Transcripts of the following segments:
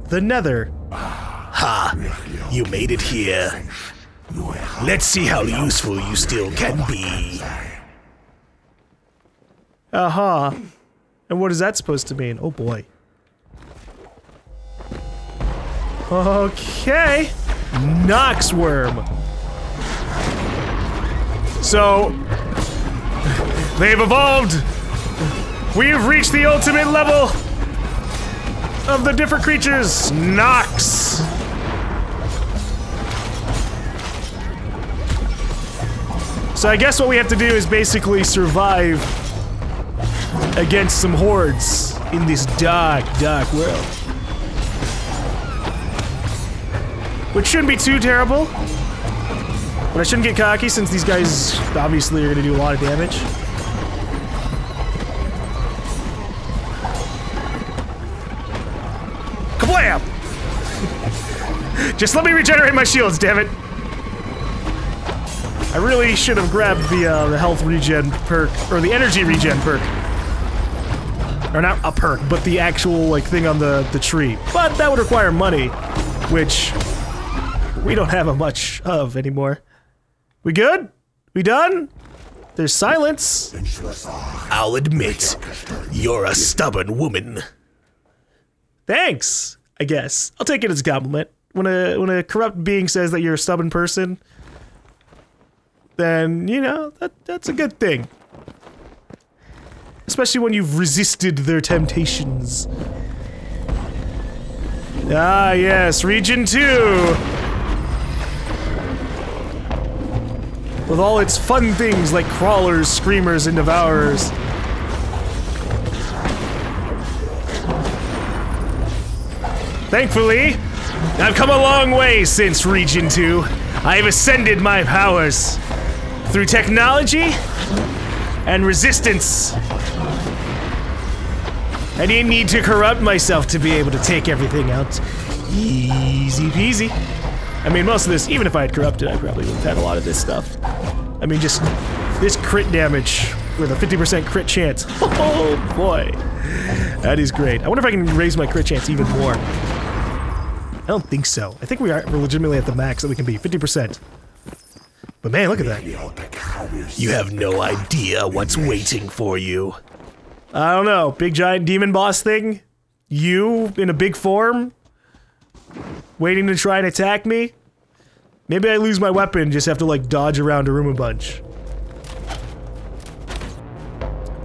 the Nether. Ha! You made it here. Let's see how useful you still can be. Uh-huh. And what is that supposed to mean? Oh boy. Okay. Nox worm. So, they've evolved. We have reached the ultimate level of the different creatures. Nox. So I guess what we have to do is basically survive against some hordes in this dark, dark world. Which shouldn't be too terrible. But I shouldn't get cocky since these guys obviously are going to do a lot of damage. Kablam! Just let me regenerate my shields, damn it! I really should have grabbed the health regen perk, or the energy regen perk. Or not a perk, but the actual, like, thing on the tree. But that would require money, which we don't have much of anymore. We good? We done? There's silence. I'll admit, you're a stubborn woman. Thanks, I guess. I'll take it as a compliment. When a corrupt being says that you're a stubborn person, then, you know, that's a good thing. Especially when you've resisted their temptations. Ah, yes, Region 2! With all its fun things like crawlers, screamers, and devourers. Thankfully, I've come a long way since Region 2. I have ascended my powers through technology and resistance. I didn't need to corrupt myself to be able to take everything out. Easy peasy. I mean, most of this, even if I had corrupted, I probably would have had a lot of this stuff. I mean, just this crit damage with a 50% crit chance. Oh boy. That is great. I wonder if I can raise my crit chance even more. I don't think so. I think we're legitimately at the max that we can be, 50%. But man, look at that. You have no idea what's waiting for you. I don't know, big giant demon boss thing? You, in a big form? Waiting to try and attack me? Maybe I lose my weapon and just have to, like, dodge around a room a bunch.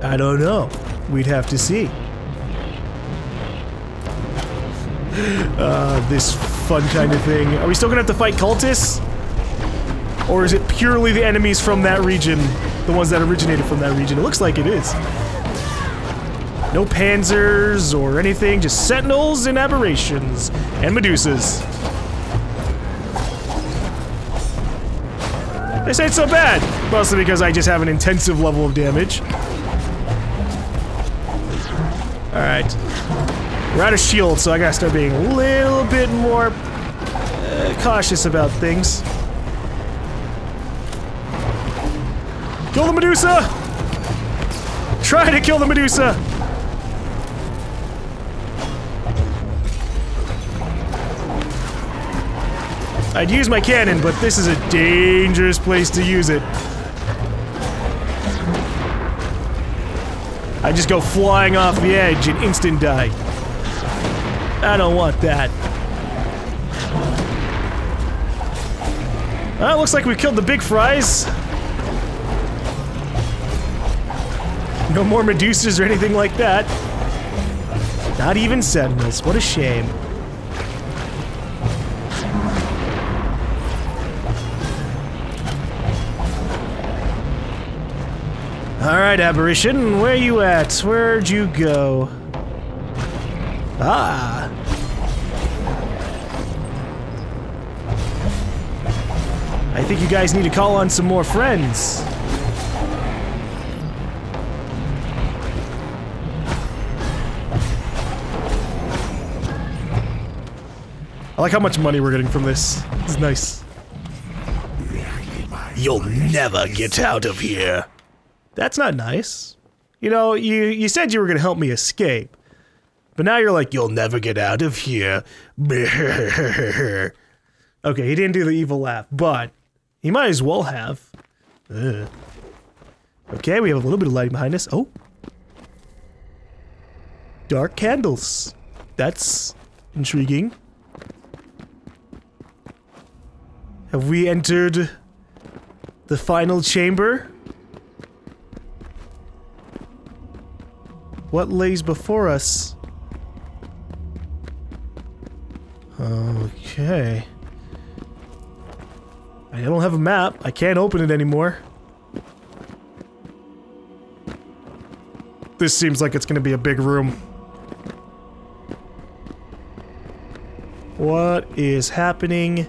I don't know. We'd have to see. This fun kind of thing. Are we still gonna have to fight cultists? Or is it purely the enemies from that region? The ones that originated from that region? It looks like it is. No panzers or anything, just sentinels and aberrations. And medusas. They say it's so bad. Mostly because I just have an intensive level of damage. Alright. We're out of shield, so I gotta start being a little bit more cautious about things. Kill the Medusa! Try to kill the Medusa! I'd use my cannon, but this is a dangerous place to use it. I just go flying off the edge and instant die. I don't want that. Well, looks like we killed the big fries. No more Medusas or anything like that. Not even sentinels. What a shame. Alright, Aberration, where you at? Where'd you go? Ah. I think you guys need to call on some more friends. I like how much money we're getting from this. It's nice. You'll never get out of here. That's not nice. You know, you said you were gonna help me escape. But now you're like, you'll never get out of here. Okay, he didn't do the evil laugh, but he might as well have. Okay, we have a little bit of lighting behind us. Oh. Dark candles. That's intriguing. Have we entered the final chamber? What lays before us? Okay. I don't have a map. I can't open it anymore. This seems like it's gonna be a big room. What is happening?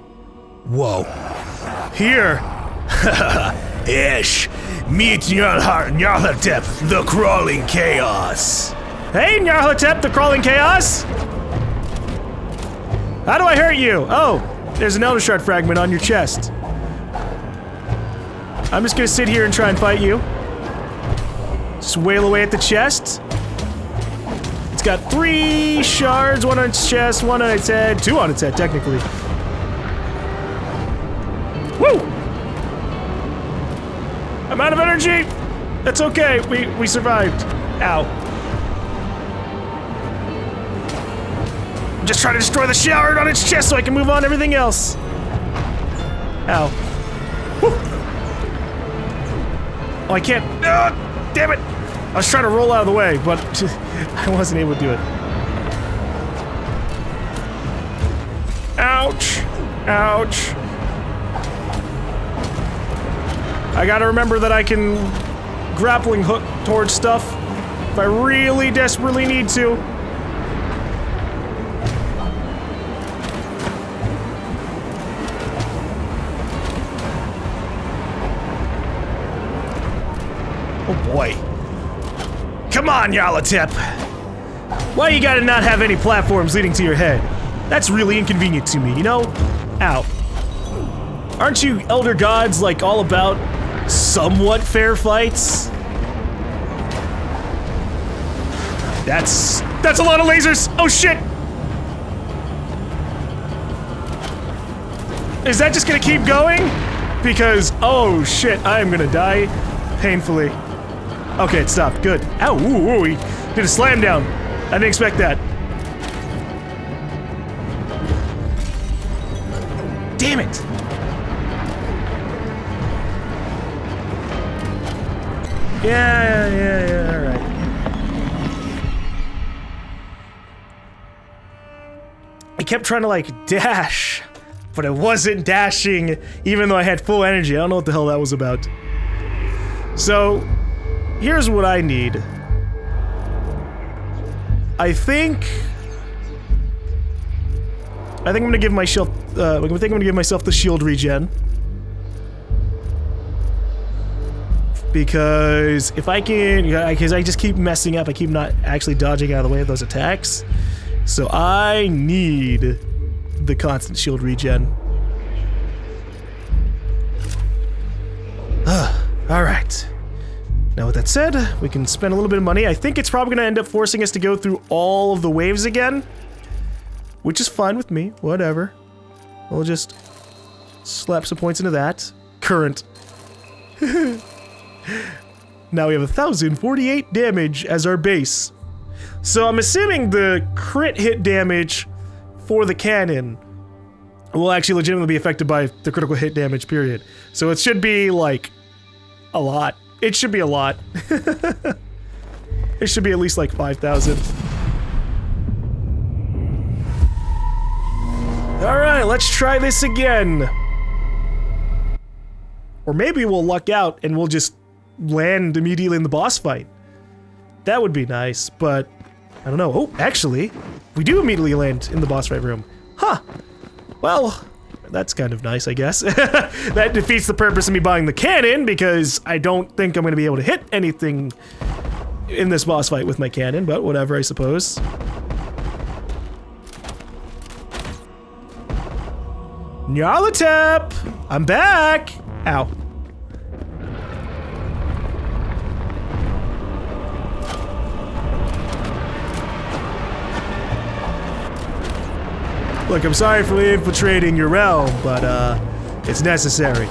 Whoa. Here! Ish! Meet Nyarlathotep, the crawling chaos! Hey, Nyarlathotep, the crawling chaos! How do I hurt you? Oh, there's an Elder Shard fragment on your chest. I'm just gonna sit here and try and fight you. Just wail away at the chest. It's got 3 shards, 1 on its chest, 1 on its head, 2 on its head, technically. Woo! I'm out of energy! That's okay, we survived. Ow. I'm just trying to destroy the shard on its chest so I can move on to everything else. Ow. Woo! Oh, I can't. Damn it! I was trying to roll out of the way, but I wasn't able to do it. Ouch! Ouch! I gotta remember that I can grappling hook towards stuff if I really desperately need to. Oh boy. Come on, Nyarlathotep! Why you gotta not have any platforms leading to your head? That's really inconvenient to me, you know? Ow. Aren't you elder gods, like, all about somewhat fair fights? That's a lot of lasers! Oh shit! Is that just gonna keep going? Because, oh shit, I am gonna die painfully. Okay, it stopped. Good. Ow, ooh, ooh, he did a slam down. I didn't expect that. Damn it! Yeah, alright. I kept trying to, like, dash, but I wasn't dashing even though I had full energy. I don't know what the hell that was about. So, here's what I need. I think I'm gonna give myself, I'm gonna give myself the shield regen. Because if I can, because I just keep messing up, I keep not actually dodging out of the way of those attacks. So I need the constant shield regen. Alright. Now with that said, we can spend a little bit of money. I think it's probably gonna end up forcing us to go through all of the waves again. Which is fine with me, whatever. We'll just slap some points into that. Current. Now we have 1,048 damage as our base. So I'm assuming the crit hit damage for the cannon will actually legitimately be affected by the critical hit damage, period. So it should be, like, a lot. It should be a lot. It should be at least, like, 5,000. Alright, let's try this again. Or maybe we'll luck out and we'll just land immediately in the boss fight. That would be nice, but I don't know. Oh, actually, we do immediately land in the boss fight room. Huh. Well, that's kind of nice, I guess. That defeats the purpose of me buying the cannon, because I don't think I'm going to be able to hit anything in this boss fight with my cannon, but whatever, I suppose. Nyarlathotep! I'm back! Ow. Look, I'm sorry for infiltrating your realm, but it's necessary.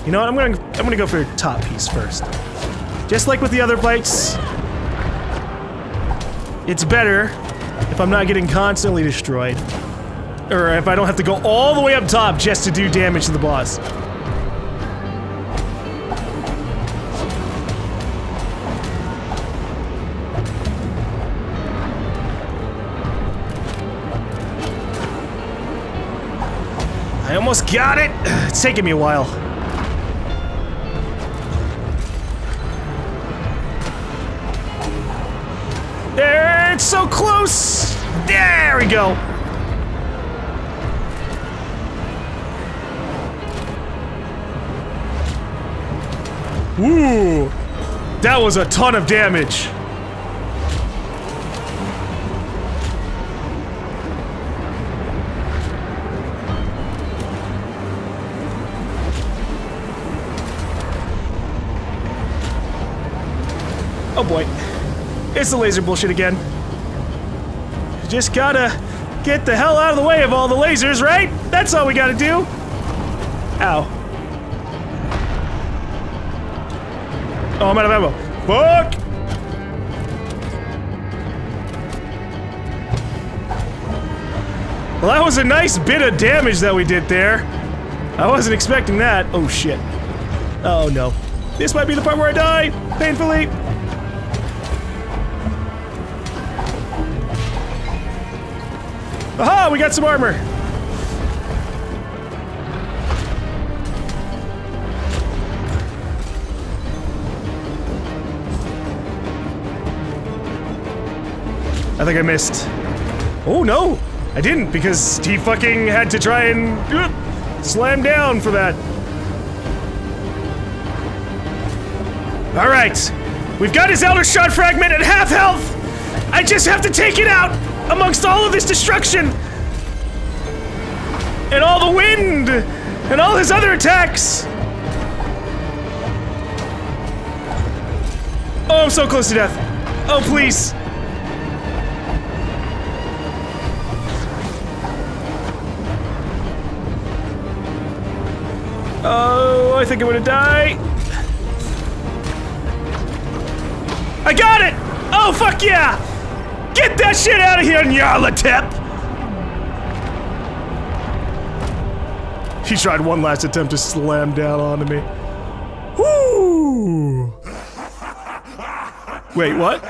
You know what? I'm gonna go for your top piece first. Just like with the other fights, it's better if I'm not getting constantly destroyed, or if I don't have to go all the way up top just to do damage to the boss. I almost got it! It's taking me a while. There, it's so close! There we go! Woo! That was a ton of damage. Oh boy. It's the laser bullshit again. Just gotta get the hell out of the way of all the lasers, right? That's all we gotta do. Ow. Oh, I'm out of ammo. Fuck! Well, that was a nice bit of damage that we did there. I wasn't expecting that. Oh shit. Oh no. This might be the part where I die, painfully. Aha! We got some armor! I think I missed. Oh no! I didn't, because he fucking had to try and slam down for that. Alright. We've got his Elder Shot fragment at half health! I just have to take it out! Amongst all of this destruction! And all the wind! And all his other attacks! Oh, I'm so close to death. Oh, please. Oh, I think I'm gonna die. I got it! Oh, fuck yeah! Get that shit out of here, Nyarlathotep! He tried one last attempt to slam down onto me. Woo! Wait, what?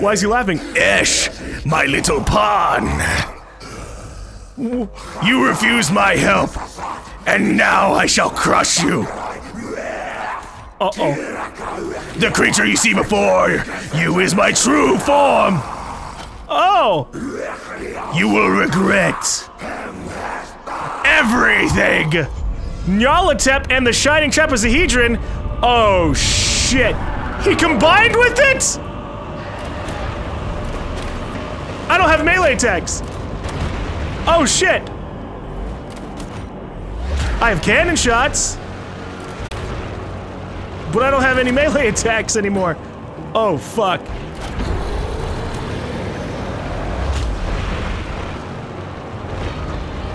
Why is he laughing? Esh, my little pawn! You refused my help, and now I shall crush you! Uh-oh. The creature you see before you is my true form! Oh! You will regret everything! Nyarlathotep and the Shining Trapezohedron? Oh shit! He combined with it?! I don't have melee attacks! Oh shit! I have cannon shots! But I don't have any melee attacks anymore. Oh fuck.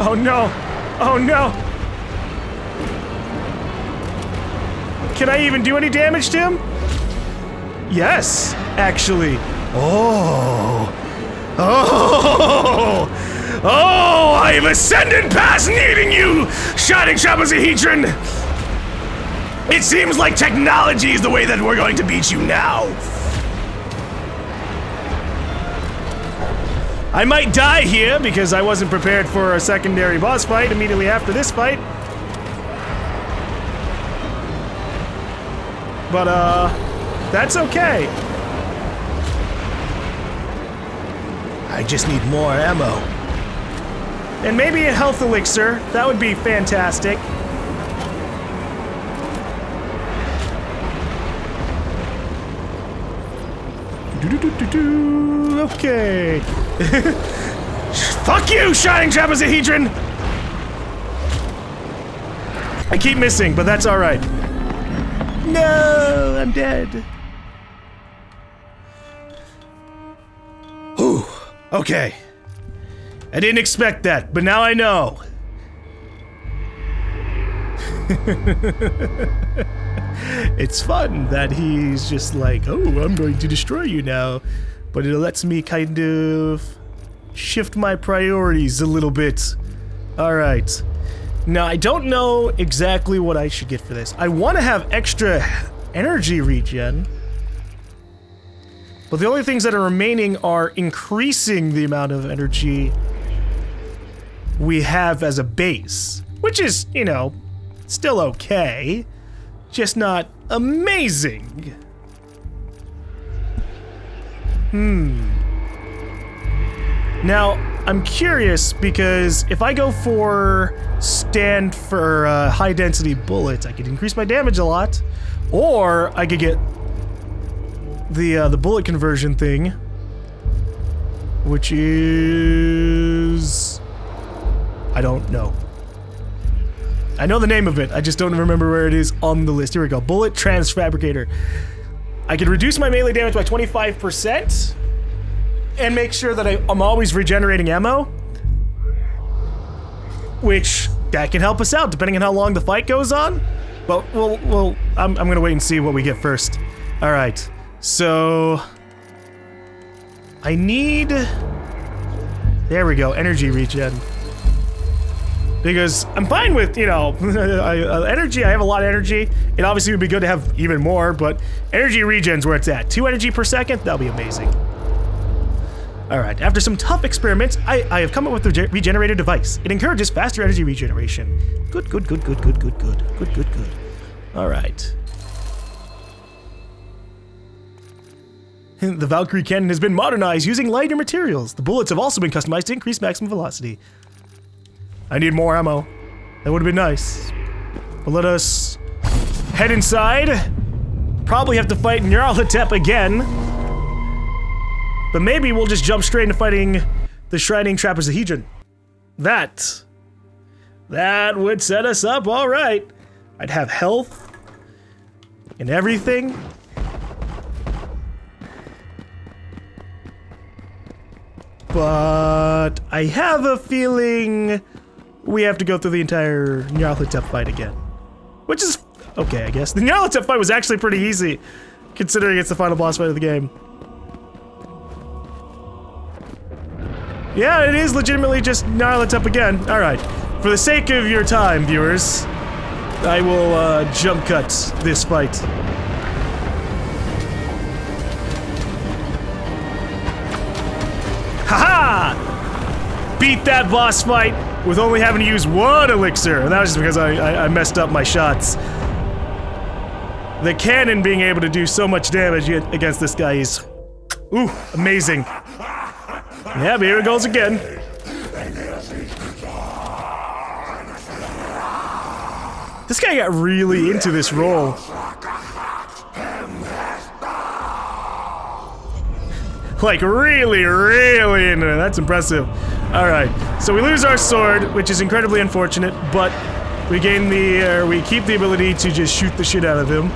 Oh no! Oh no! Can I even do any damage to him? Yes, actually. Oh! Oh! Oh! I have ascended past needing you, Shining Trapezohedron! It seems like technology is the way that we're going to beat you now. I might die here because I wasn't prepared for a secondary boss fight immediately after this fight. But, that's okay. I just need more ammo. And maybe a health elixir. That would be fantastic. Okay. Fuck you, Shining Trapezohedron! I keep missing, but that's alright. No, I'm dead. Whew. Okay. I didn't expect that, but now I know. It's fun that he's just like, oh, I'm going to destroy you now. But it lets me kind of shift my priorities a little bit. Alright. Now, I don't know exactly what I should get for this. I want to have extra energy regen. But the only things that are remaining are increasing the amount of energy we have as a base. Which is, you know, still okay. Just not amazing. Now, I'm curious because if I go for stand for high density bullets, I could increase my damage a lot, or I could get the bullet conversion thing, which is I don't know. I know the name of it, I just don't remember where it is on the list. Here we go. Bullet Transfabricator. I can reduce my melee damage by 25% and make sure that I'm always regenerating ammo. Which, that can help us out depending on how long the fight goes on. But I'm gonna wait and see what we get first. Alright, so I need... There we go, energy regen. Because I'm fine with, you know, energy, I have a lot of energy. It obviously would be good to have even more, but energy regen's where it's at. 2 energy per second, that'll be amazing. Alright, after some tough experiments, I have come up with a regenerator device. It encourages faster energy regeneration. Good. Alright. The Valkyrie cannon has been modernized using lighter materials. The bullets have also been customized to increase maximum velocity. I need more ammo. That would have been nice. But let us head inside. Probably have to fight Nyarlathotep again. But maybe we'll just jump straight into fighting the Shrining Trapezohedron. That would set us up all right. I'd have health and everything. But I have a feeling we have to go through the entire Nyarlathotep fight again. Which is okay, I guess. The Nyarlathotep fight was actually pretty easy, considering it's the final boss fight of the game. Yeah, it is legitimately just Nyarlathotep again. Alright. For the sake of your time, viewers, I will jump cut this fight. Haha! Beat that boss fight with only having to use 1 elixir. And that was just because I messed up my shots. The cannon being able to do so much damage against this guy is... ooh, amazing. Yeah, but here it goes again. This guy got really into this role. Like, really into it. That's impressive. Alright, so we lose our sword, which is incredibly unfortunate, but we gain the, we keep the ability to just shoot the shit out of him.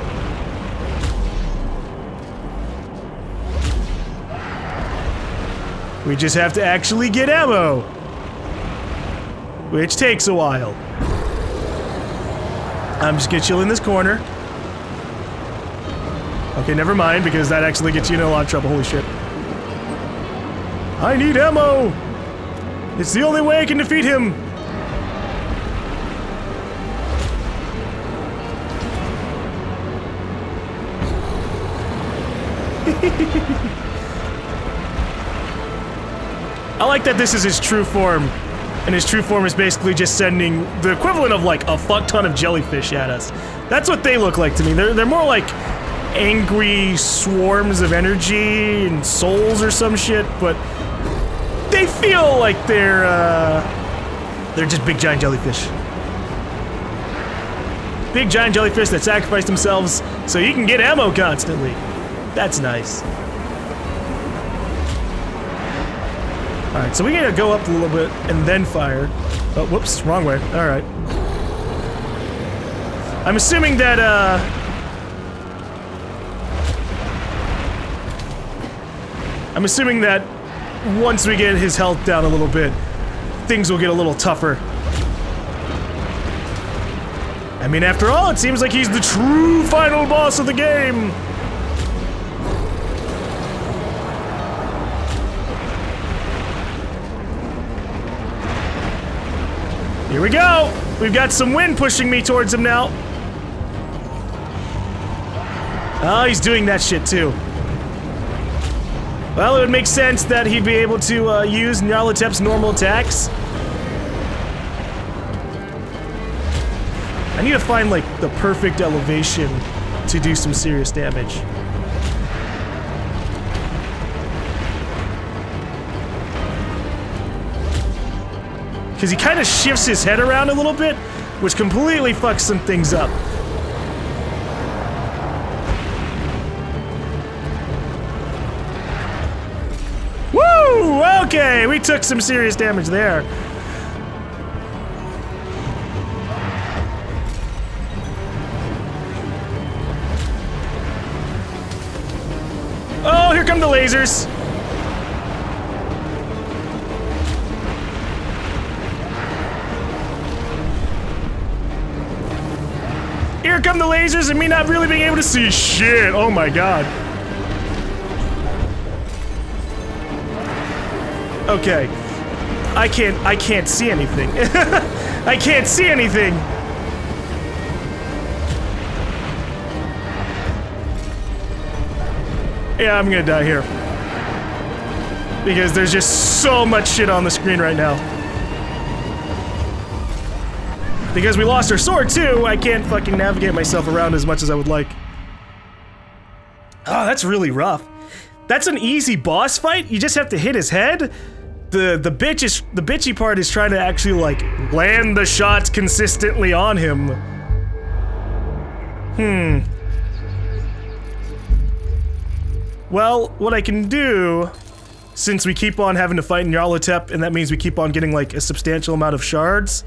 We just have to actually get ammo. Which takes a while. I'm just gonna chill in this corner. Okay, never mind, because that actually gets you in a lot of trouble. Holy shit. I need ammo! It's the only way I can defeat him! I like that this is his true form. And his true form is basically just sending the equivalent of like a fuck ton of jellyfish at us. That's what they look like to me. They're more like angry swarms of energy and souls or some shit, but they feel like they're just big giant jellyfish. Big giant jellyfish that sacrifice themselves so you can get ammo constantly. That's nice. Alright, so we gotta go up a little bit and then fire. Oh, whoops, wrong way. Alright. I'm assuming that, once we get his health down a little bit, things will get a little tougher. I mean, after all, it seems like he's the true final boss of the game. Here we go. We've got some wind pushing me towards him now. Oh, he's doing that shit too. Well, it would make sense that he'd be able to use Nyarlathotep's normal attacks. I need to find, like, the perfect elevation to do some serious damage. Because he kind of shifts his head around a little bit, which completely fucks some things up. Woo! Okay, we took some serious damage there. Oh, here come the lasers. Here come the lasers and me not really being able to see shit. Oh my god. Okay. I can't see anything. I can't see anything. Yeah, I'm gonna die here. Because there's just so much shit on the screen right now. Because we lost our sword too, I can't fucking navigate myself around as much as I would like. Oh, that's really rough. That's an easy boss fight? You just have to hit his head? The bitchy part is trying to actually, like, land the shots consistently on him. Well, what I can do, since we keep on having to fight Nyarlathotep, and that means we keep on getting, like, a substantial amount of shards,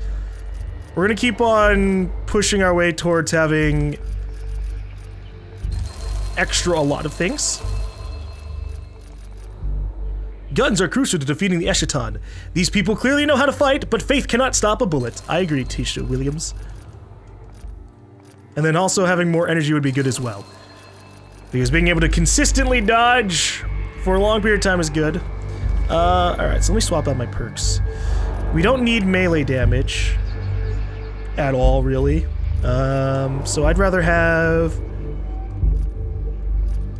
we're gonna keep on pushing our way towards having a lot of things. Guns are crucial to defeating the Jotun. These people clearly know how to fight, but faith cannot stop a bullet. I agree, Tisha Williams. And then also having more energy would be good as well. Because being able to consistently dodge for a long period of time is good. Alright, so let me swap out my perks. We don't need melee damage. At all, really. So I'd rather have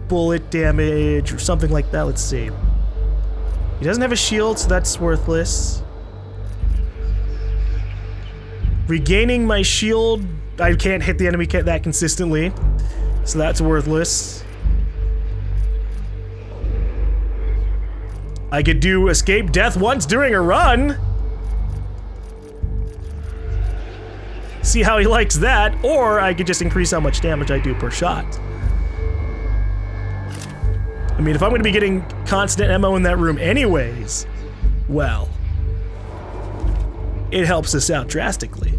bullet damage or something like that. Let's see. He doesn't have a shield, so that's worthless. Regaining my shield, I can't hit the enemy that consistently, so that's worthless. I could do escape death once during a run. See how he likes that, or I could just increase how much damage I do per shot. I mean, if I'm going to be getting constant ammo in that room anyways, well, it helps us out drastically.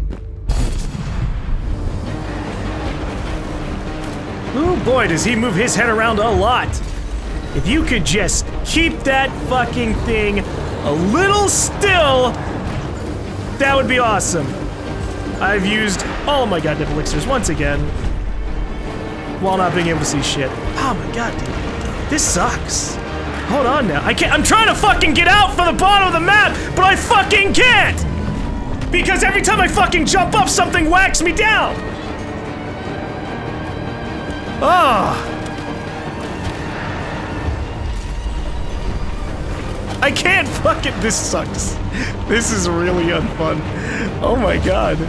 Oh boy, does he move his head around a lot. If you could just keep that fucking thing a little still, that would be awesome. I've used all of my goddamn elixirs once again, while not being able to see shit. Oh my god, dude. This sucks. Hold on now. I can't. I'm trying to fucking get out for the bottom of the map, but I fucking can't! Because every time I fucking jump up, something whacks me down! Oh. I can't fucking. This sucks. This is really unfun. Oh my god.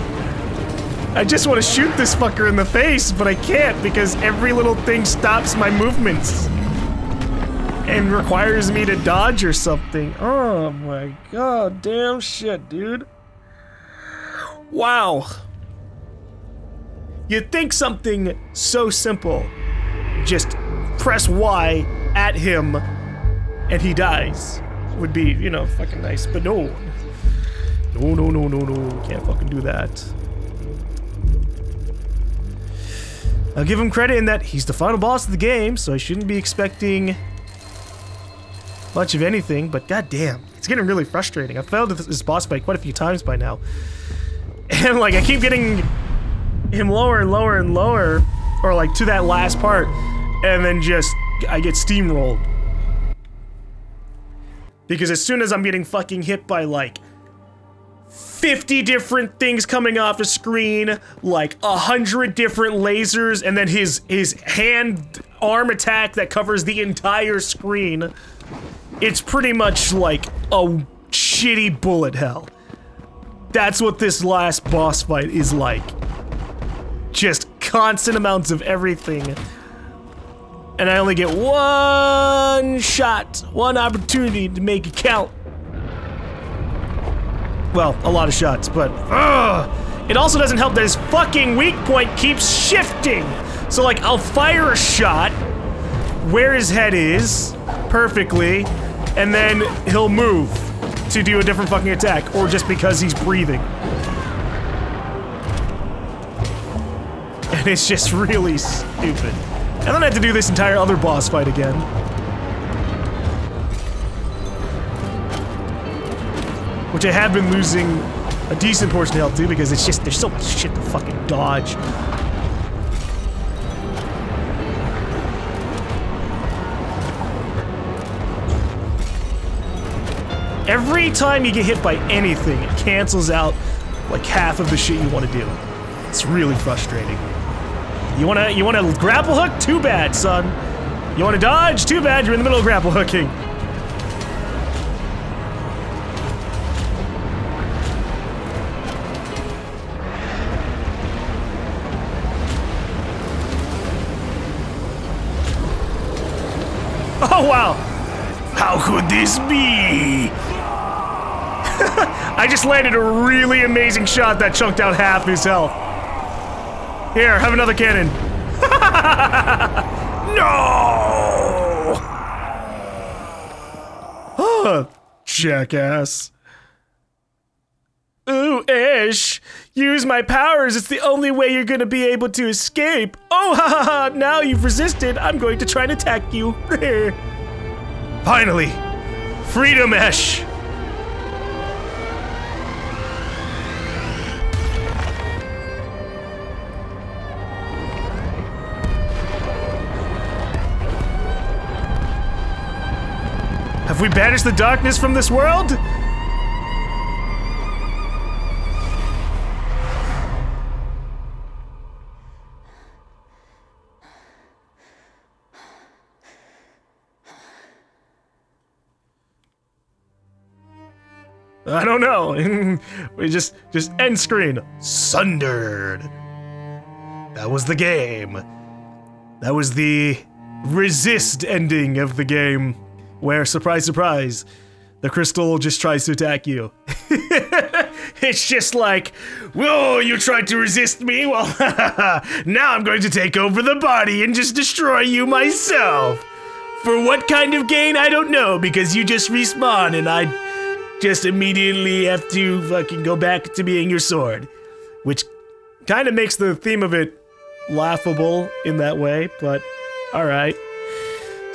I just want to shoot this fucker in the face, but I can't because every little thing stops my movements. And requires me to dodge or something. Oh my god, damn shit, dude. Wow. You'd think something so simple, just press Y at him and he dies, would be, you know, fucking nice, but no. No, can't fucking do that. I'll give him credit in that he's the final boss of the game, so I shouldn't be expecting much of anything, but goddamn, It's getting really frustrating. I've failed this boss fight quite a few times by now. And like, I keep getting him lower and lower and lower, or like to that last part, and then just, I get steamrolled. Because as soon as I'm getting fucking hit by like 50 different things coming off the screen, like 100 different lasers, and then his arm attack that covers the entire screen, it's pretty much like a shitty bullet hell. That's what this last boss fight is like. Just constant amounts of everything. And I only get one shot, one opportunity to make it count. Well, a lot of shots, but it also doesn't help that his fucking weak point keeps shifting. So like, I'll fire a shot where his head is perfectly, and then he'll move to do a different fucking attack, or just because he's breathing. And it's just really stupid. And then I have to do this entire other boss fight again. Which I have been losing a decent portion of health to, because it's just, there's so much shit to fucking dodge. Every time you get hit by anything, it cancels out like half of the shit you want to do. It's really frustrating. You wanna grapple hook? Too bad, son. You wanna dodge? Too bad, you're in the middle of grapple hooking. Oh wow! How could this be? I just landed a really amazing shot that chunked out half his health. Here, have another cannon. No! Jackass. Ooh, Ish. Use my powers. It's the only way you're gonna be able to escape. Oh, ha ha ha. Now you've resisted. I'm going to try and attack you. Finally. Freedom, Ish. Have we banished the darkness from this world? I don't know. We just end screen. Sundered. That was the game. That was the resist ending of the game. Where, surprise, surprise, the crystal just tries to attack you. It's just like, whoa, you tried to resist me? Well, now I'm going to take over the body and just destroy you myself. For what kind of gain, I don't know, because you just respawn and I just immediately have to fucking go back to being your sword. Which kind of makes the theme of it laughable in that way, but alright.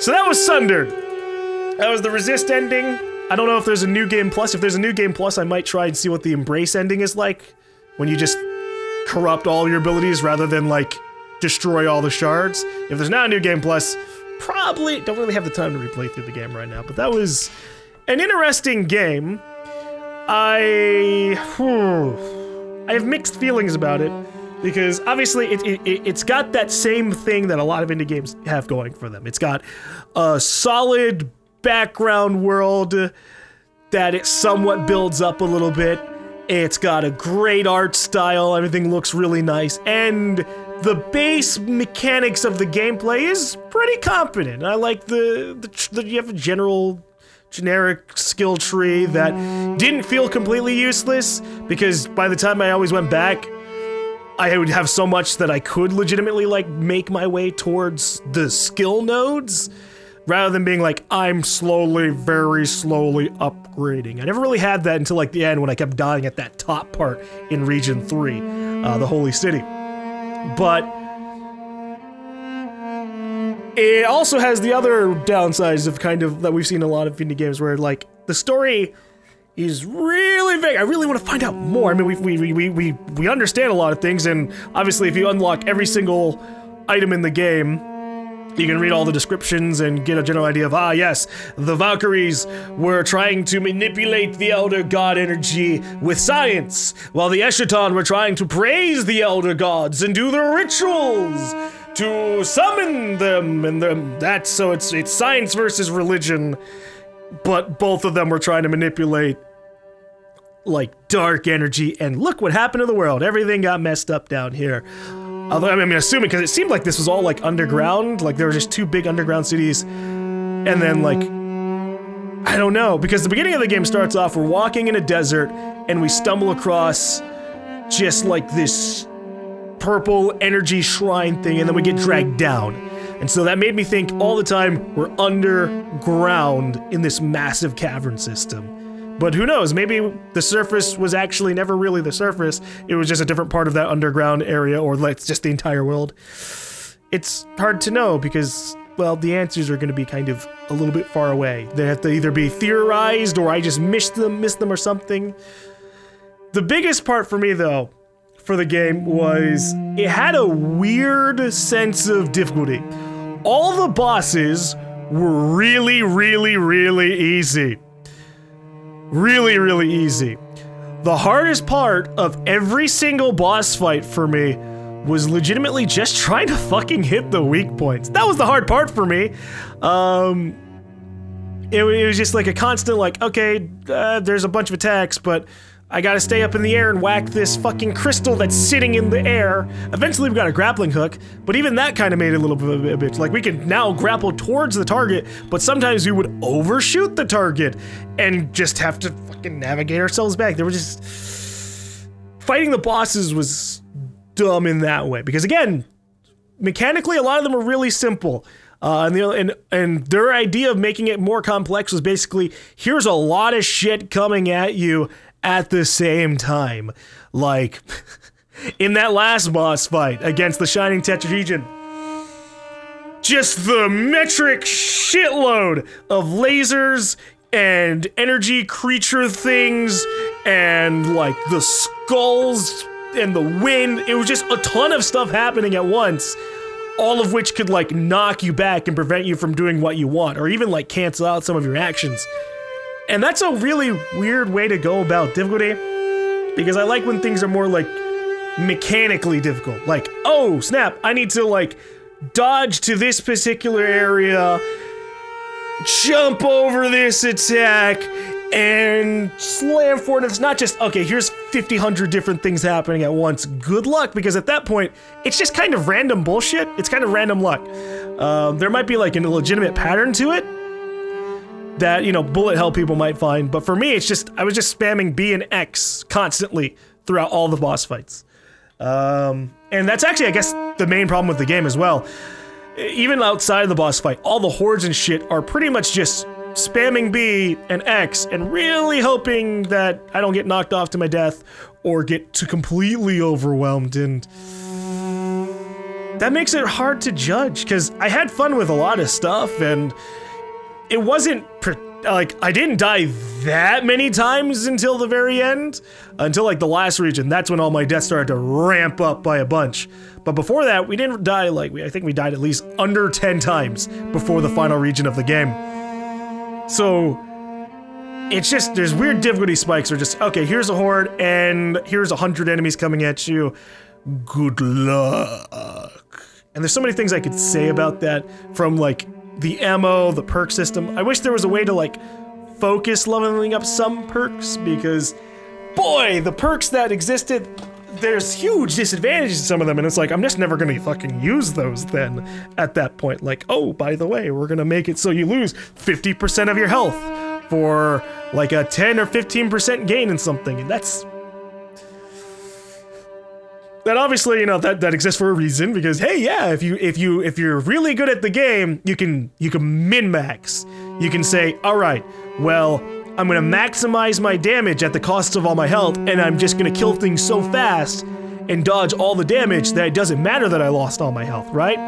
So that was Sundered. That was the resist ending. I don't know if there's a new game plus. If there's a new game plus, I might try and see what the embrace ending is like. When you just corrupt all your abilities rather than like destroy all the shards. If there's not a new game plus, probably don't really have the time to replay through the game right now. But that was an interesting game. I have mixed feelings about it. Because obviously it's got that same thing that a lot of indie games have going for them. It's got a solid background world that it somewhat builds up a little bit. It's got a great art style, everything looks really nice, and the base mechanics of the gameplay is pretty competent. I like you have a generic skill tree that didn't feel completely useless, because by the time I always went back, I would have so much that I could legitimately like make my way towards the skill nodes, rather than being like, I'm slowly, very slowly upgrading. I never really had that until like the end when I kept dying at that top part in Region 3, the Holy City. But it also has the other downsides of kind of that we've seen in a lot of indie games where like The story is really vague. I really want to find out more. I mean, we understand a lot of things, and obviously if you unlock every single item in the game, you can read all the descriptions and get a general idea of, ah yes, the Valkyries were trying to manipulate the Elder God energy with science, while the Jotun were trying to praise the Elder Gods and do the rituals to summon them, and so it's science versus religion, but both of them were trying to manipulate like dark energy, and look what happened to the world. Everything got messed up down here. Although, I mean, assuming, because it seemed like this was all like underground, like there were just 2 big underground cities, and then like, I don't know, because the beginning of the game starts off, we're walking in a desert, and we stumble across just like this purple energy shrine thing, and then we get dragged down. And so that made me think all the time we're underground in this massive cavern system. But who knows, maybe the surface was actually never really the surface, it was just a different part of that underground area, or like just the entire world. It's hard to know because, well, the answers are going to be kind of a little bit far away. They have to either be theorized, or I just missed them or something. The biggest part for me, though, for the game was it had a weird sense of difficulty. All the bosses were really, really, really easy. Really, really easy. The hardest part of every single boss fight for me was legitimately just trying to fucking hit the weak points. That was the hard part for me. It was just like a constant like, okay, there's a bunch of attacks, but I gotta stay up in the air and whack this fucking crystal that's sitting in the air. Eventually we got a grappling hook, but even that kind of made it a little bit of a bitch. Like, we can now grapple towards the target, but sometimes we would overshoot the target and just have to fucking navigate ourselves back. There were just... Fighting the bosses was dumb in that way, because again, mechanically a lot of them are really simple. And their idea of making it more complex was basically, here's a lot of shit coming at you at the same time. Like, in that last boss fight against the Shining Tetrahedron, just the metric shitload of lasers and energy creature things and like the skulls and the wind. It was just a ton of stuff happening at once, all of which could like knock you back and prevent you from doing what you want, or even like cancel out some of your actions. And that's a really weird way to go about difficulty, because I like when things are more like mechanically difficult. Like, oh snap, I need to like dodge to this particular area, jump over this attack, and slam forward. And it's not just, okay, here's 100 different things happening at once. Good luck, because at that point, it's just kind of random bullshit. It's kind of random luck. There might be like a legitimate pattern to it that, you know, bullet hell people might find, but for me, it's just, I was just spamming B and X constantly throughout all the boss fights. And that's actually, I guess, the main problem with the game as well. Even outside of the boss fight, all the hordes and shit are pretty much just spamming B and X and really hoping that I don't get knocked off to my death or get too completely overwhelmed, and that makes it hard to judge, because I had fun with a lot of stuff, and it wasn't, like, I didn't die that many times until the very end, until like the last region. That's when all my deaths started to ramp up by a bunch. But before that, we didn't die like, I think we died at least under 10 times before the final region of the game. So, it's just, there's weird difficulty spikes, or just, okay, here's a horde, and here's 100 enemies coming at you. Good luck. And there's so many things I could say about that, from like, the ammo, the perk system. I wish there was a way to like focus leveling up some perks, because boy, the perks that existed, there's huge disadvantages to some of them, and it's like, I'm just never gonna fucking use those then at that point. Like, oh, by the way, we're gonna make it so you lose 50% of your health for like a 10 or 15% gain in something, and that's... That obviously, you know, that exists for a reason, because hey, yeah, if you're really good at the game, you can min-max. You can say, all right, well, I'm gonna maximize my damage at the cost of all my health, and I'm just gonna kill things so fast and dodge all the damage that it doesn't matter that I lost all my health, right?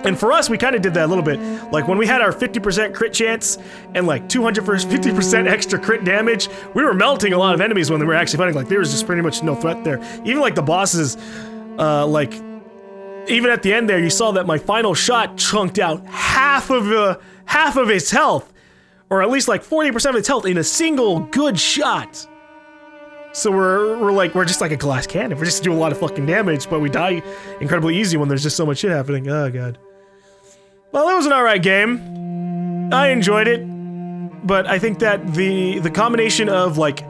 And for us, we kind of did that a little bit. Like when we had our 50% crit chance and like 250% extra crit damage, we were melting a lot of enemies when they were actually fighting. Like there was just pretty much no threat there. Even like the bosses, like even at the end there, you saw that my final shot chunked out half of his health, or at least like 40% of his health in a single good shot. So we're just like a glass cannon. We're just doing a lot of fucking damage, but we die incredibly easy when there's just so much shit happening. Oh god. Well, it was an alright game. I enjoyed it, but I think that the combination of like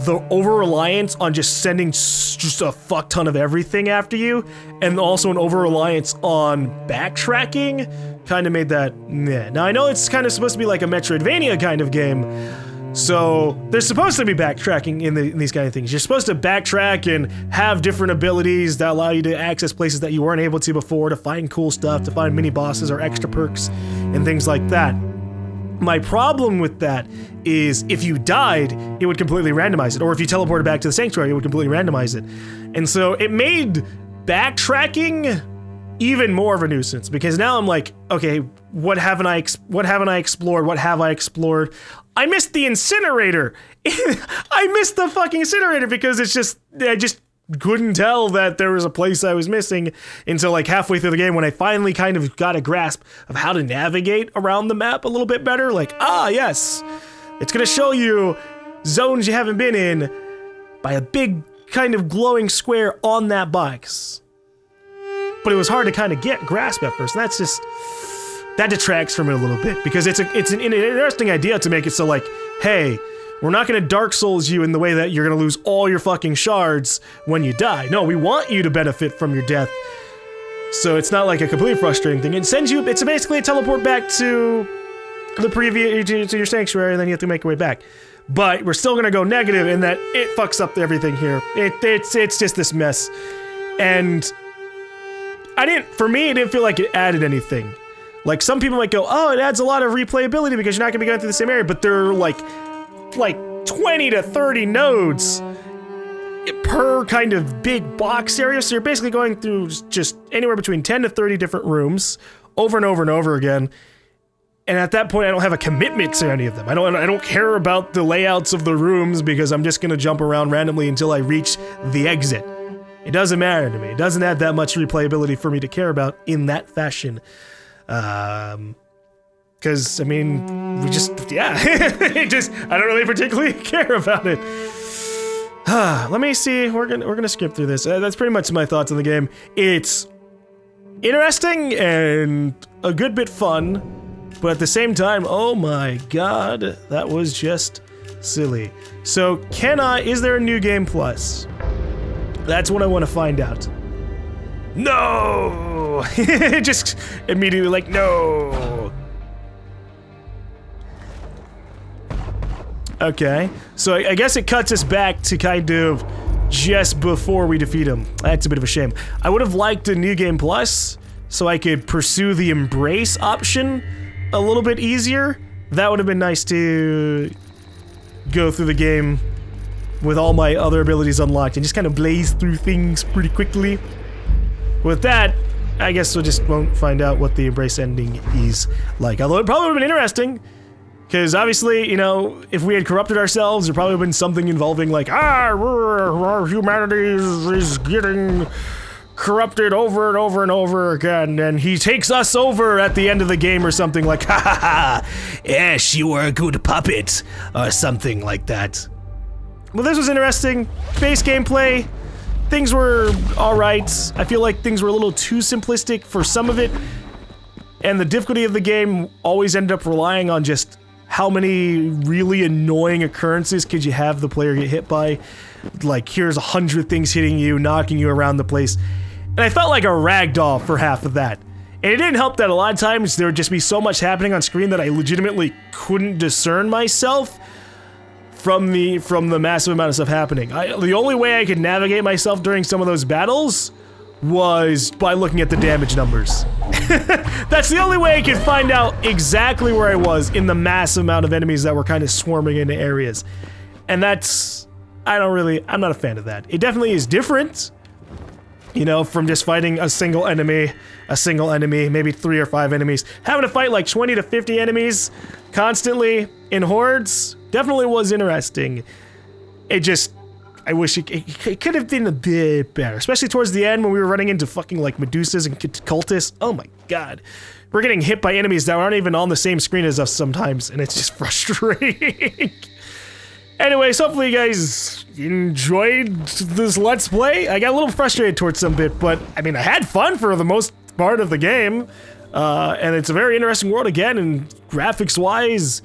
the over-reliance on just sending just a fuck ton of everything after you, and also an over-reliance on backtracking, kind of made that meh. Now I know it's kind of supposed to be like a Metroidvania kind of game, so there's supposed to be backtracking in these kind of things. You're supposed to backtrack and have different abilities that allow you to access places that you weren't able to before, to find cool stuff, to find mini bosses or extra perks and things like that. My problem with that is if you died, it would completely randomize it, or if you teleported back to the sanctuary, it would completely randomize it. And so it made backtracking even more of a nuisance, because now I'm like, okay, what haven't I explored? What have I explored? I missed the incinerator. I missed the fucking incinerator because I just couldn't tell that there was a place I was missing until like halfway through the game, when I finally kind of got a grasp of how to navigate around the map a little bit better. Like, ah, yes, it's gonna show you zones you haven't been in by a big kind of glowing square on that box. But it was hard to kind of grasp at first, and that detracts from it a little bit, because it's an interesting idea to make it so like, hey, we're not gonna Dark Souls you in the way that you're gonna lose all your fucking shards when you die. No, we want you to benefit from your death. So it's not like a completely frustrating thing. It sends you, it's basically a teleport back to the previous, to your sanctuary, and then you have to make your way back. But we're still gonna go negative in that it fucks up everything here. It's just this mess. And for me, it didn't feel like it added anything. Like, some people might go, oh, it adds a lot of replayability because you're not gonna be going through the same area, but there are like 20 to 30 nodes per kind of big box area, so you're basically going through just anywhere between 10 to 30 different rooms over and over and over again. And at that point, I don't have a commitment to any of them. I don't care about the layouts of the rooms, because I'm just gonna jump around randomly until I reach the exit. It doesn't matter to me. It doesn't add that much replayability for me to care about in that fashion. Because, I mean, yeah, I don't really particularly care about it. Let me see, we're gonna skip through this. That's pretty much my thoughts on the game. It's interesting and a good bit fun, but at the same time, oh my god, that was just silly. So, is there a new game plus? That's what I want to find out. No! Just immediately like, no! Okay, so I guess it cuts us back to kind of just before we defeat him. That's a bit of a shame. I would have liked a New Game Plus, so I could pursue the Embrace option a little bit easier. That would have been nice to go through the game with all my other abilities unlocked and just kind of blaze through things pretty quickly. With that, I guess we just won't find out what the Embrace ending is like. Although it probably would have been interesting, because obviously, you know, if we had corrupted ourselves, there probably would have been something involving like, our humanity is getting corrupted over and over and over again, and he takes us over at the end of the game or something like, ha ha ha, yes, you were a good puppet, or something like that. Well, this was interesting. Base gameplay, things were alright. I feel like things were a little too simplistic for some of it, and the difficulty of the game always ended up relying on just how many really annoying occurrences could you have the player get hit by. Like, here's 100 things hitting you, knocking you around the place. And I felt like a ragdoll for half of that. And it didn't help that a lot of times there would just be so much happening on screen that I legitimately couldn't discern myself from the massive amount of stuff happening. The only way I could navigate myself during some of those battles was by looking at the damage numbers. That's the only way I could find out exactly where I was in the massive amount of enemies that were kind of swarming into areas. And that's... I'm not a fan of that. It definitely is different, You know, from just fighting a single enemy, maybe 3 or 5 enemies. Having to fight like 20 to 50 enemies constantly in hordes definitely was interesting. It just, I wish it could have been a bit better, especially towards the end when we were running into fucking like Medusas and cultists. Oh my god. We're getting hit by enemies that aren't even on the same screen as us sometimes, and it's just frustrating. Anyways, hopefully you guys enjoyed this Let's Play. I got a little frustrated towards some bit, but I mean, I had fun for the most part of the game. And it's a very interesting world again, and graphics-wise,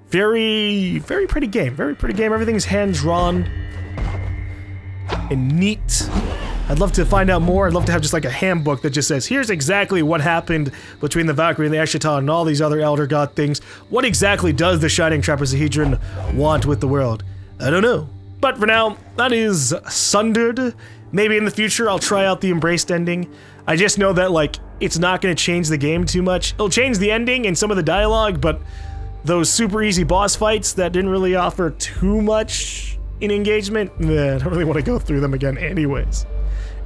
very pretty game. Very pretty game. Everything's hand-drawn and neat. I'd love to find out more. I'd love to have just like a handbook that just says, here's exactly what happened between the Valkyrie and the Eschaton and all these other Elder God things. What exactly does the Shining Trapezohedron want with the world? I don't know. But for now, that is Sundered. Maybe in the future I'll try out the Embraced ending. I just know that like, it's not going to change the game too much. It'll change the ending and some of the dialogue, but those super easy boss fights that didn't really offer too much in engagement, I don't really want to go through them again anyways.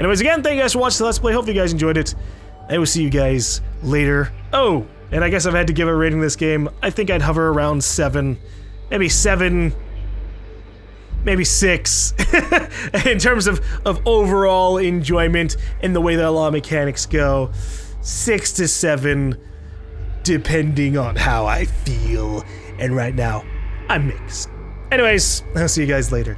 Anyways, again, thank you guys for watching the Let's Play. Hope you guys enjoyed it. I will see you guys later. Oh, and I guess I've had to give a rating this game. I think I'd hover around 7. Maybe 7. Maybe 6. In terms of overall enjoyment and the way that a lot of mechanics go. 6 to 7, depending on how I feel. And right now, I'm mixed. Anyways, I'll see you guys later.